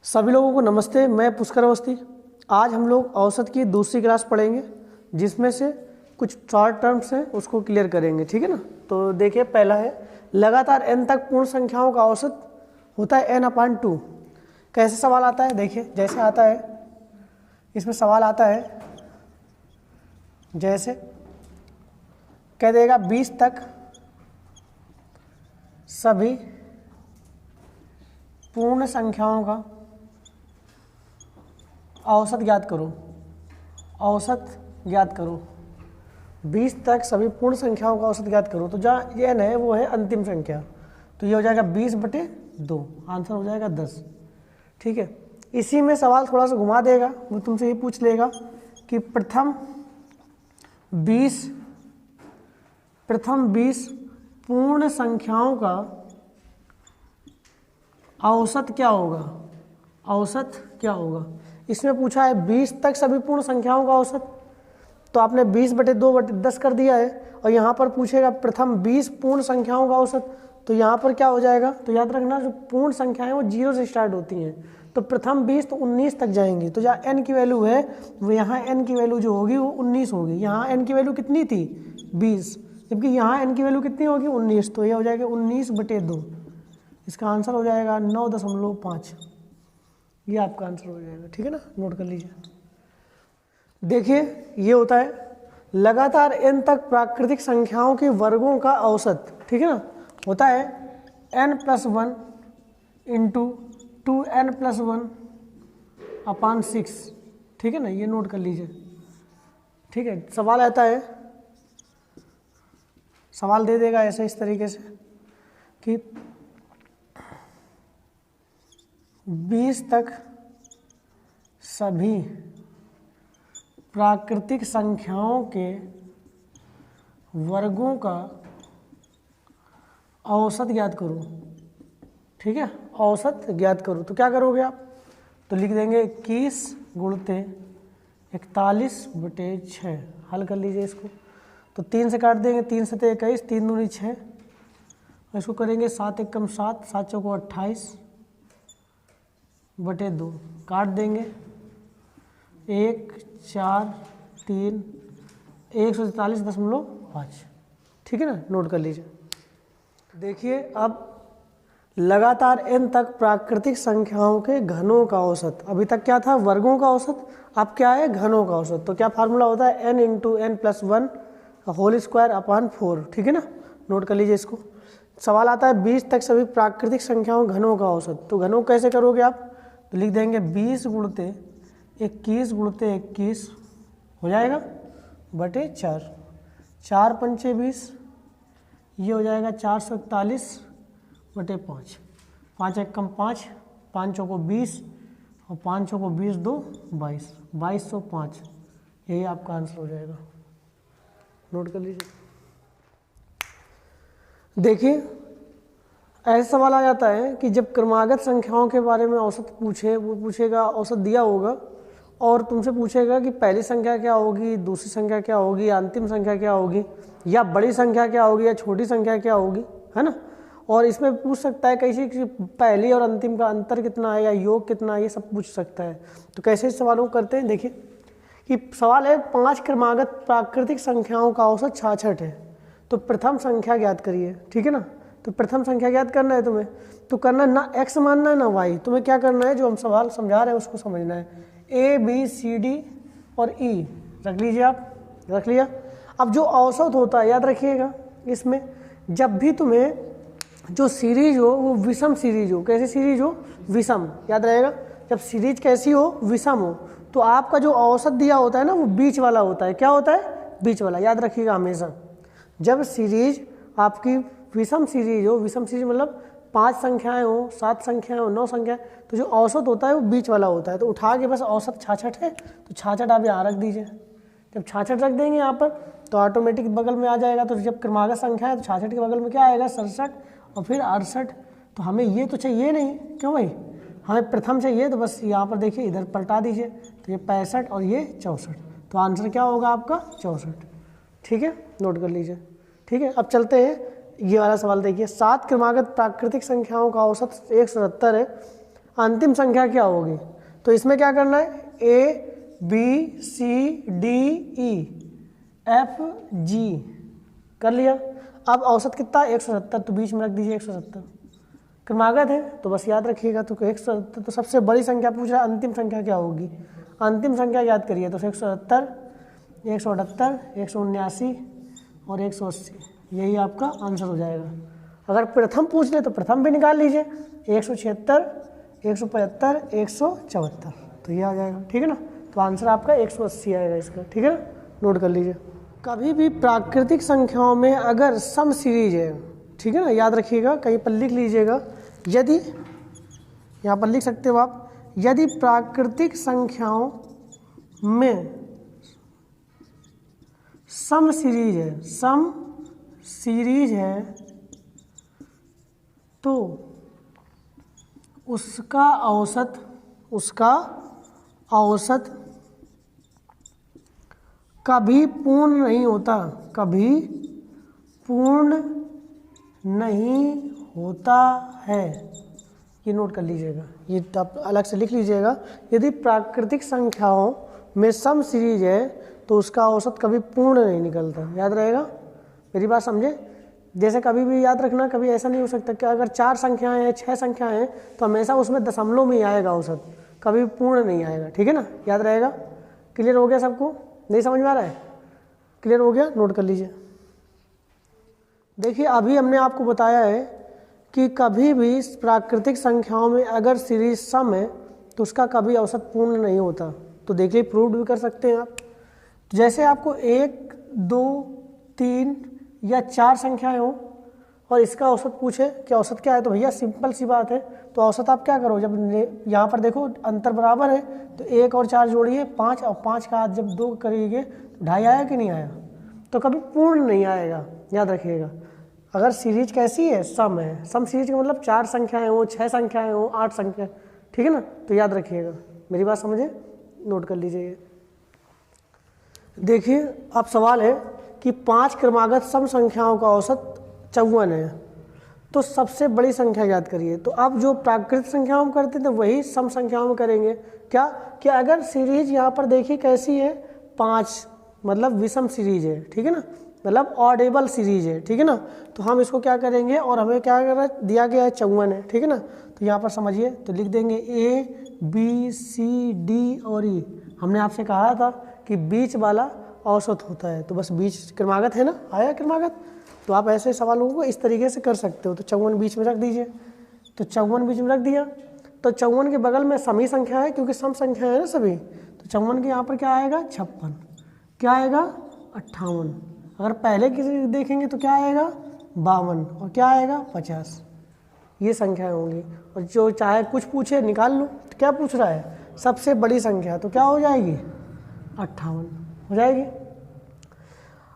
सभी लोगों को नमस्ते। मैं पुष्कर अवस्थी। आज हम लोग औसत की दूसरी क्लास पढ़ेंगे, जिसमें से कुछ शॉर्ट टर्म्स हैं उसको क्लियर करेंगे। ठीक है ना। तो देखिए, पहला है लगातार n तक पूर्ण संख्याओं का औसत होता है n/2। कैसे सवाल आता है, देखिए जैसे आता है, इसमें सवाल आता है जैसे कह देगा 20 तक सभी पूर्ण संख्याओं का औसत ज्ञात करो। औसत ज्ञात करो 20 तक सभी पूर्ण संख्याओं का औसत ज्ञात करो। तो जहाँ ये n है वो है अंतिम संख्या, तो ये हो जाएगा 20/2, आंसर हो जाएगा 10। ठीक है। इसी में सवाल थोड़ा सा घुमा देगा, वो तुमसे ये पूछ लेगा कि प्रथम 20 पूर्ण संख्याओं का औसत क्या होगा। औसत क्या होगा, इसमें पूछा है 20 तक सभी पूर्ण संख्याओं का औसत, तो आपने 20/2/10 कर दिया है। और यहाँ पर पूछेगा प्रथम 20 पूर्ण संख्याओं का औसत, तो यहाँ पर क्या हो जाएगा, तो याद रखना जो पूर्ण संख्याएं वो 0 से स्टार्ट होती हैं, तो प्रथम 20 तो 19 तक जाएंगी। तो जहाँ n की वैल्यू है वो यहाँ n की वैल्यू जो होगी वो 19 होगी। यहाँ n की वैल्यू कितनी थी 20, जबकि यहाँ n की वैल्यू कितनी होगी 19, तो ये हो जाएगा 19/2। इसका आंसर हो जाएगा 9.5। ये आपका आंसर हो जाएगा। ठीक है ना, नोट कर लीजिए। देखिए ये होता है लगातार n तक प्राकृतिक संख्याओं के वर्गों का औसत। ठीक है ना, होता है n+1 इंटू 2n+1/6। ठीक है ना, ये नोट कर लीजिए। ठीक है, सवाल आता है, सवाल दे देगा ऐसे इस तरीके से कि 20 तक सभी प्राकृतिक संख्याओं के वर्गों का औसत ज्ञात करो। ठीक है, औसत ज्ञात करो। तो क्या करोगे आप, तो लिख देंगे 21 × 41/6। हल कर लीजिए इसको, तो 3 से काट देंगे, 3 से 21, 3 दूनी 6, और इसको करेंगे 7 एकम 7, 7 चौको 28/2, काट देंगे 1 4 3 143.5। ठीक है ना, नोट कर लीजिए। देखिए अब लगातार n तक प्राकृतिक संख्याओं के घनों का औसत, अभी तक क्या था वर्गों का औसत, अब क्या है घनों का औसत। तो क्या फार्मूला होता है n × n+1/4। ठीक है ना, नोट कर लीजिए इसको। सवाल आता है 20 तक सभी प्राकृतिक संख्याओं घनों का औसत, तो घनों कैसे करोगे आप, तो लिख देंगे 20 × 21 × 21 हो जाएगा /4, 4 पंचे 20, ये हो जाएगा 441/5, 5 एकम 5, 5 चौको 20, और 5 चौको 20 2 22, 2205। यही आपका आंसर हो जाएगा। नोट कर लीजिए। देखिए ऐसा सवाल आ जाता है कि जब क्रमागत संख्याओं के बारे में औसत पूछे, वो पूछेगा औसत दिया होगा और तुमसे पूछेगा कि पहली संख्या क्या होगी, दूसरी संख्या क्या होगी, अंतिम संख्या क्या होगी, या बड़ी संख्या क्या होगी या छोटी संख्या क्या होगी, है ना। और इसमें पूछ सकता है कैसे कि पहली और अंतिम का अंतर कितना है या योग कितना है, ये सब पूछ सकता है। तो कैसे इस सवालों को करते हैं, देखिए कि सवाल है 5 क्रमागत प्राकृतिक संख्याओं का औसत 66 है, तो प्रथम संख्या ज्ञात करिए। ठीक है ना, तो प्रथम संख्या ज्ञात करना है तुम्हें, तो करना ना x मानना है ना y, तुम्हें क्या करना है, जो हम सवाल समझा रहे हैं उसको समझना है। A B C D और E रख लीजिए, आप रख लिया। अब जो औसत होता है याद रखिएगा, इसमें जब भी तुम्हें जो सीरीज हो वो विषम सीरीज हो। कैसी सीरीज हो, विषम, याद रहेगा। जब सीरीज कैसी हो, विषम हो, तो आपका जो औसत दिया होता है ना वो बीच वाला होता है। क्या होता है, बीच वाला, याद रखिएगा हमेशा। जब सीरीज आपकी विषम सीरीज हो, विषम सीरीज मतलब 5 संख्याएं हो, 7 संख्याएं हो, 9 संख्याएं, तो जो औसत होता है वो बीच वाला होता है। तो उठा के बस औसत 66 है, तो 66 आप यहाँ रख दीजिए। जब 66 रख देंगे यहाँ पर तो ऑटोमेटिक बगल में आ जाएगा। तो जब क्रमागत संख्या है तो 66 के बगल में क्या आएगा, 67 और फिर 68। तो हमें ये तो चाहिए नहीं, क्यों भाई, हमें प्रथम चाहिए, तो बस यहाँ पर देखिए इधर पलटा दीजिए, तो ये 65 और ये 64, तो आंसर क्या होगा आपका 64। ठीक है, नोट कर लीजिए। ठीक है, अब चलते हैं ये वाला सवाल देखिए। 7 क्रमागत प्राकृतिक संख्याओं का औसत 170 है। अंतिम संख्या क्या होगी। तो इसमें क्या करना है, A B C D E F G कर लिया। अब औसत कितना, 170, तो बीच में रख दीजिए 170। क्रमागत है तो बस याद रखिएगा, तो 170 तो सबसे बड़ी संख्या पूछ रहा है, अंतिम संख्या क्या होगी, अंतिम संख्या याद करिए। तो 170, 178, 179 और 180, यही आपका आंसर हो जाएगा। अगर प्रथम पूछ ले तो प्रथम भी निकाल लीजिए, 176, 175, 174, तो ये आ जाएगा, ठीक है ना। तो आंसर आपका 180 आएगा इसका, ठीक है ना, नोट कर लीजिए। कभी भी प्राकृतिक संख्याओं में अगर सम सीरीज है, ठीक है ना, याद रखिएगा, कहीं पर लिख लीजिएगा, यदि यहाँ पर लिख सकते हो आप, यदि प्राकृतिक संख्याओं में सम सीरीज है, सम सीरीज है, तो उसका औसत कभी पूर्ण नहीं होता, कभी पूर्ण नहीं होता है। ये नोट कर लीजिएगा, ये आप अलग से लिख लीजिएगा। यदि प्राकृतिक संख्याओं में सम सीरीज है तो उसका औसत कभी पूर्ण नहीं निकलता, याद रहेगा, मेरी बात समझे। जैसे कभी भी याद रखना, कभी ऐसा नहीं हो सकता कि अगर 4 संख्याएं हैं, 6 संख्याएं हैं, तो हमेशा उसमें दशमलव में ही आएगा औसत, कभी पूर्ण नहीं आएगा, ठीक है ना, याद रहेगा। क्लियर हो गया सबको, नहीं समझ में आ रहा है, क्लियर हो गया, नोट कर लीजिए। देखिए अभी हमने आपको बताया है कि कभी भी प्राकृतिक संख्याओं में अगर सीरीज सम है तो उसका कभी औसत पूर्ण नहीं होता। तो देखिए प्रूव भी कर सकते हैं आप। जैसे आपको 1, 2, 3 या 4 संख्याएं हो और इसका औसत पूछे कि औसत क्या है, तो भैया सिंपल सी बात है, तो औसत आप क्या करो, जब यहाँ पर देखो अंतर बराबर है तो 1 और 4 जोड़िए 5, और 5 का हाथ जब 2 करिएगे तो 2.5 आया कि नहीं आया, तो कभी पूर्ण नहीं आएगा, याद रखिएगा। अगर सीरीज कैसी है, सम है, सम सीरीज का मतलब 4 संख्याएं हो, 6 संख्याएं हो, 8 संख्या, ठीक है ना, तो याद रखिएगा, मेरी बात समझे, नोट कर लीजिए। देखिए अब सवाल है कि 5 क्रमागत सम संख्याओं का औसत 54 है, तो सबसे बड़ी संख्या याद करिए। तो अब जो प्राकृतिक संख्याओं में करते थे वही सम संख्याओं में करेंगे। क्या कि अगर सीरीज यहाँ पर देखिए कैसी है, 5 मतलब विषम सीरीज है, ठीक है ना, मतलब ऑडेबल सीरीज है, ठीक है ना, तो हम इसको क्या करेंगे, और हमें क्या करना दिया गया है, 54 है, ठीक है ना। तो यहाँ पर समझिए, तो लिख देंगे ए बी सी डी और ई। हमने आपसे कहा था कि बीच वाला औसत होता है, तो बस बीच क्रमागत है ना, आया क्रमागत, तो आप ऐसे सवालों को इस तरीके से कर सकते हो। तो 54 बीच में रख दीजिए, तो 54 बीच में रख दिया, तो 54 के बगल में समी संख्या है क्योंकि सम संख्या है ना सभी, तो 54 के यहाँ पर क्या आएगा, 56, क्या आएगा 58, अगर पहले किसी देखेंगे तो क्या आएगा 52, और क्या आएगा 50, ये संख्याएं होंगी। और जो चाहे कुछ पूछे निकाल लो, तो क्या पूछ रहा है, सबसे बड़ी संख्या, तो क्या हो जाएगी 58 हो जाएगी।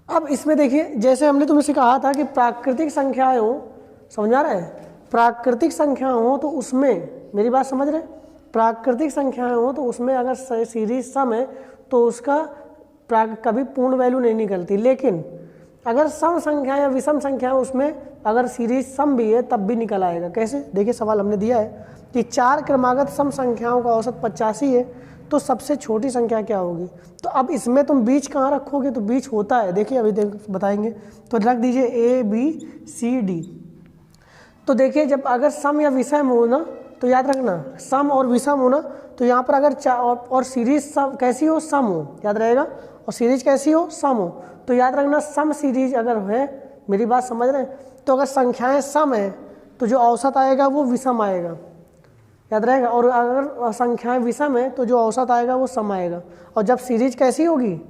अब इसमें देखिए, जैसे हमने तुमसे कहा था कि प्राकृतिक संख्याएं हो, समझ आ रहा है, प्राकृतिक संख्याएं हो तो उसमें, मेरी बात समझ रहे, प्राकृतिक संख्याएं हो तो उसमें अगर सीरीज सम है तो उसका कभी पूर्ण वैल्यू नहीं निकलती। लेकिन अगर सम संख्या या विषम संख्या है उसमें अगर सीरीज सम भी है तब भी निकल आएगा। कैसे, देखिए सवाल हमने दिया है कि 4 क्रमागत सम संख्याओं का औसत 85 है, तो सबसे छोटी संख्या क्या होगी। तो अब इसमें तुम बीच कहाँ रखोगे, तो बीच होता है, देखिए अभी बताएंगे, तो रख दीजिए ए बी सी डी। तो देखिए जब अगर सम या विषम हो ना, तो याद रखना सम और विषम हो ना, तो यहाँ पर अगर और सीरीज सम कैसी हो, सम हो, याद रहेगा, और सीरीज कैसी हो, सम हो, तो याद रखना सम सीरीज अगर है, मेरी बात समझ रहे हैं, तो अगर संख्याएं सम है तो जो औसत आएगा वो विषम आएगा, याद रहेगा, और अगर संख्याएं विषम है तो जो औसत आएगा वो सम आएगा, और जब सीरीज कैसी होगी,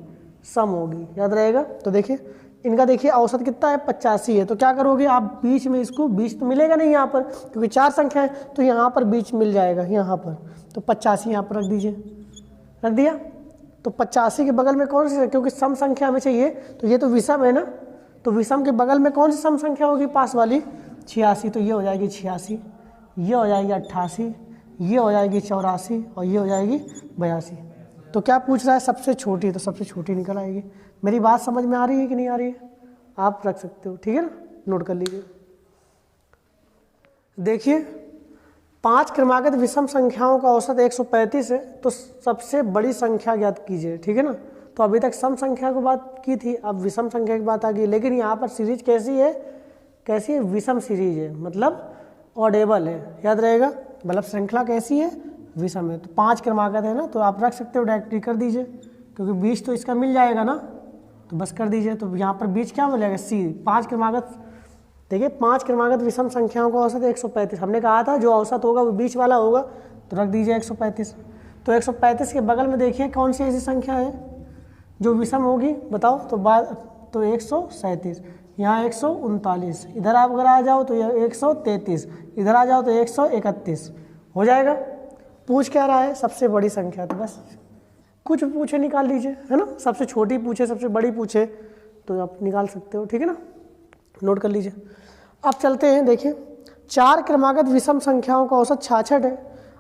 सम होगी, याद रहेगा। तो देखिए इनका देखिए औसत कितना है 85 है, तो क्या करोगे आप बीच में, इसको बीच तो मिलेगा नहीं यहाँ पर क्योंकि 4 संख्या है, तो यहाँ पर बीच मिल जाएगा यहाँ पर, तो 85 यहाँ पर रख दीजिए, रख दिया। तो 85 के बगल में कौन सी, क्योंकि सम संख्या हमें चाहिए, तो ये तो विषम है ना, तो विषम के बगल में कौन सी सम संख्या होगी, पास वाली 86, तो ये हो जाएगी 86, ये हो जाएगी 88, ये हो जाएगी 84 और ये हो जाएगी 82। तो क्या पूछ रहा है, सबसे छोटी, तो सबसे छोटी निकल आएगी। मेरी बात समझ में आ रही है कि नहीं आ रही है, आप रख सकते हो, ठीक है ना, नोट कर लीजिए। देखिए 5 क्रमागत विषम संख्याओं का औसत 135 है, तो सबसे बड़ी संख्या ज्ञात कीजिए, ठीक है ना। तो अभी तक सम संख्या की बात की थी, अब विषम संख्या की बात आ गई, लेकिन यहाँ पर सीरीज कैसी है, कैसी है, विषम सीरीज है, मतलब ऑडेबल है, याद रहेगा, मतलब श्रृंखला कैसी है, विषम है। तो 5 क्रमागत है ना, तो आप रख सकते हो, डायरेक्टली कर दीजिए, क्योंकि बीच तो इसका मिल जाएगा ना, तो बस कर दीजिए। तो यहाँ पर बीच क्या मिलेगा, सी। 5 क्रमागत, देखिए 5 क्रमागत विषम संख्याओं का औसत 135, हमने कहा था जो औसत होगा वो बीच वाला होगा, तो रख दीजिए 135। तो 135 के बगल में देखिए कौन सी ऐसी संख्या है जो विषम होगी, बताओ। तो 137, यहाँ 139, इधर आप अगर आ जाओ तो यह 133, इधर आ जाओ तो 131, हो जाएगा। पूछ क्या रहा है, सबसे बड़ी संख्या, तो बस कुछ पूछे निकाल लीजिए, है ना, सबसे छोटी पूछे सबसे बड़ी पूछे तो आप निकाल सकते हो, ठीक है ना, नोट कर लीजिए। अब चलते हैं, देखिए 4 क्रमागत विषम संख्याओं का औसत 66 है।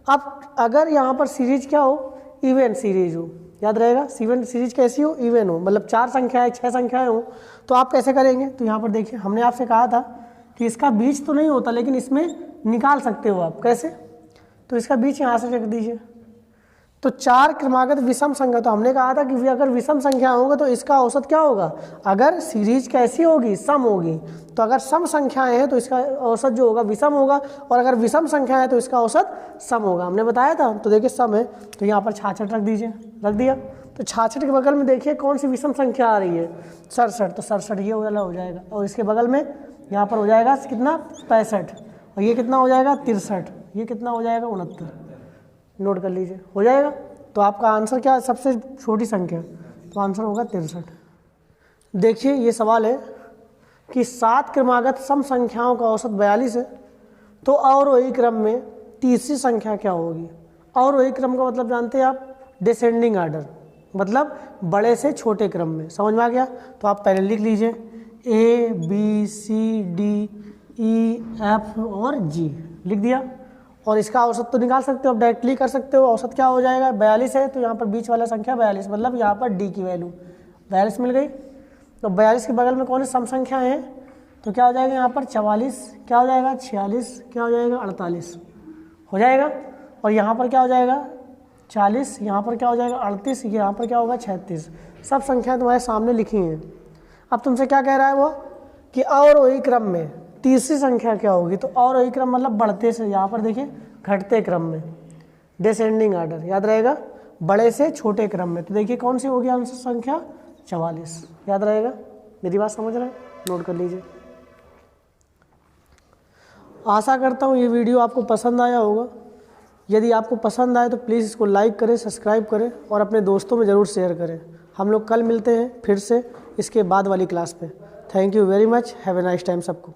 अब अगर यहाँ पर सीरीज क्या हो, इवन सीरीज हो, याद रहेगा, इवन सीरीज कैसी हो, इवन हो, मतलब 4 संख्याएं 6 संख्याएं हो, तो आप कैसे करेंगे। तो यहाँ पर देखिए हमने आपसे कहा था कि इसका बीच तो नहीं होता, लेकिन इसमें निकाल सकते हो आप, कैसे। तो इसका बीच यहाँ से रख दीजिए। तो 4 क्रमागत विषम संख्या, तो हमने कहा था कि अगर विषम संख्या होगा तो इसका औसत क्या होगा, अगर सीरीज कैसी होगी, सम होगी। तो अगर सम संख्याएं हैं तो इसका औसत जो होगा विषम होगा, और अगर विषम संख्या है तो इसका औसत सम होगा, हमने बताया था। तो देखिए सम है, तो यहाँ पर 66 रख ददीजिए, रख दिया। तो 66 के बगल में देखिए कौन सी विषम संख्या आ रही है, 67, तो 67 ये वाला हो जाएगा, और इसके बगल में यहाँ पर हो जाएगा कितना, 65, और ये कितना हो जाएगा, 63, ये कितना हो जाएगा, 69, नोट कर लीजिए, हो जाएगा। तो आपका आंसर क्या है, सबसे छोटी संख्या, तो आंसर होगा 63। देखिए ये सवाल है कि 7 क्रमागत सम संख्याओं का औसत 42 है, तो अवरोही क्रम में तीसरी संख्या क्या होगी। अवरोही क्रम का मतलब जानते हैं आप, डिसेंडिंग आर्डर, मतलब बड़े से छोटे क्रम में, समझ में आ गया। तो आप पहले लिख लीजिए ABCDEF और G, लिख दिया। और इसका औसत तो निकाल सकते हो, आप डायरेक्टली कर सकते हो। औसत क्या हो जाएगा, 42 है, तो यहाँ पर बीच वाला संख्या 42, मतलब यहाँ पर D की वैल्यू 42 मिल गई। तो 42 के बगल में कौन सी सम संख्या है, तो क्या हो जाएगा यहाँ पर 44, क्या हो जाएगा 46, क्या हो जाएगा 48, हो जाएगा। और यहाँ पर क्या हो जाएगा 40, यहाँ पर क्या हो जाएगा 38, यहाँ पर क्या होगा 36। सब संख्याएं तुम्हारे सामने लिखी हैं। अब तुमसे क्या कह रहा है वो, कि अवरोही क्रम में तीसरी संख्या क्या होगी। तो अवरोही क्रम मतलब बढ़ते से, यहाँ पर देखिए घटते क्रम में, डिसेंडिंग आर्डर, याद रहेगा, बड़े से छोटे क्रम में। तो देखिए कौन सी होगी आंसर संख्या, 44, याद रहेगा। मेरी बात समझ रहे हैं, नोट कर लीजिए। आशा करता हूँ ये वीडियो आपको पसंद आया होगा। यदि आपको पसंद आए तो प्लीज़ इसको लाइक करें, सब्सक्राइब करें और अपने दोस्तों में ज़रूर शेयर करें। हम लोग कल मिलते हैं फिर से इसके बाद वाली क्लास पे। Thank you very much, have a nice time सबको।